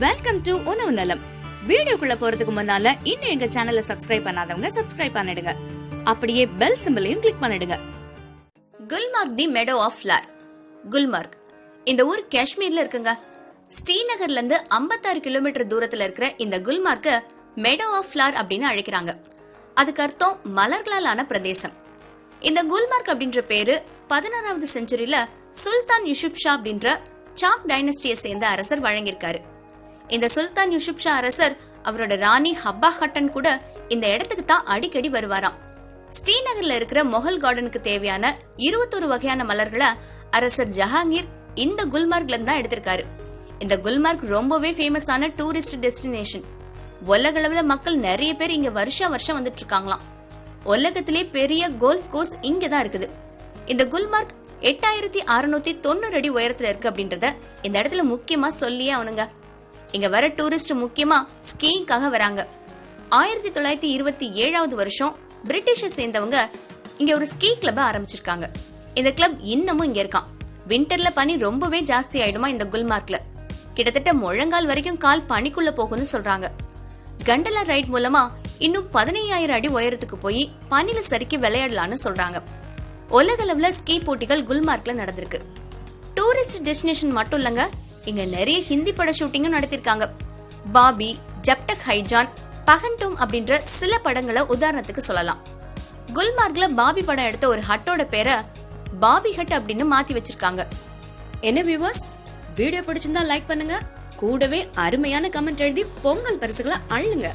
Welcome to உணவு நலம். வீடியோக்குள்ள போறதுக்கு முன்னால இன்னும் எங்க சேனலை சப்ஸ்கிரைப் பண்ணாதவங்க சப்ஸ்கிரைப் பண்ணிடுங்க. அப்படியே பெல் சிம்பலையும் கிளிக் பண்ணிடுங்க. குல்மார்க் தி மெடோ ஆஃப் ஃபிளவர். குல்மார்க் இந்த ஊர் காஷ்மீர்ல இருக்குங்க. ஸ்ரீநகர்ல இருந்து 56 கிலோமீட்டர் தூரத்துல இருக்கிற இந்த குல்மார்க்க மெடோ ஆஃப் ஃபிளவர் அப்படின்னு அழைக்கிறாங்க. அதுக்கு அர்த்தம் மலர்களாலான பிரதேசம். இந்த குல்மார்க் அப்படின்ற பேரு 16வது செஞ்சுரியில சுல்தான் யூசுப் ஷா அப்படின்ற சாக் டைனஸ்டியை சேர்ந்த அரசர் வழங்கியிருக்காரு. இந்த சுல்தான் யூசுப் ஷா அரசர் அவரோட ராணி ஹப்பா ஹட்டன் கூட இந்த இடத்துக்கு தான் அடிக்கடி வருவாராம். ஸ்ரீநகர்ல இருக்கிற மொஹல் கார்டனுக்கு தேவையான 21 வகையான மலர்களை அரசர் ஜஹாங்கீர் இந்த குல்மார்க்ல தான் எடுத்திருக்காரு. இந்த குல்மார்க் ரொம்பவே ஃபேமஸான டூரிஸ்ட் டெஸ்டினேஷன். உலகளவுல மக்கள் நிறைய பேர் இங்க வருஷம் வந்துட்டு இருக்காங்களாம். உலகத்திலே பெரிய கோல்ஃப் கோர்ஸ் இங்கதான் இருக்குது. இந்த குல்மார்க் 8690 அடி உயரத்துல இருக்கு அப்படின்றத இந்த இடத்துல முக்கியமா சொல்லியே அவனுங்க. இங்க வர டூரிஸ்ட் முக்கியமா ஸ்கீயிங்காக வராங்க. 1927வது வருஷம் பிரிட்டிஷை சேர்ந்தவங்க இங்க ஒரு ஸ்கீ கிளப் ஆரம்பிச்சிருக்காங்க. இந்த கிளப் இன்னமும் இங்க இருக்கான். விண்டர்ல பனி ரொம்பவே ஜாஸ்தி ஆயிடுமா இந்த குல்மார்க்ல. கிட்டத்தட்ட முழங்கால் வரைக்கும் கால் பனிக்குள்ள போகும்னு சொல்றாங்க. கண்டலா ரைட் மூலமா இன்னும் 15000 அடி உயரத்துக்கு போய் பனில சறுக்கி விளையாடலான்னு சொல்றாங்க. உலகளவுல ஸ்கீ போட்டிகள் குல்மார்க்ல நடந்திருக்கு. டூரிஸ்ட் டெஸ்டினேஷன் மட்டும் இல்லங்க, இங்க நிறைய ஹிந்தி பட ஷூட்டிங்கும் நடத்திருக்காங்க. பாபி, ஜப்டக் ஹைஜான், பகன்டோம் அப்படின்ற சில படங்களை உதாரணத்துக்கு சொல்லலாம். குல்மார்க்ல பாபி படம் எடுத்த ஒரு ஹட்டோட பேரை பாபி ஹட் அப்படின்னு மாத்தி வச்சிருக்காங்க. என்ன வியூவர்ஸ், வீடியோ பிடிச்சிருந்தா லைக் பண்ணுங்க. கூடவே அருமையான கமெண்ட் எழுதி பொங்கல் பரிசுகளை அள்ளுங்க.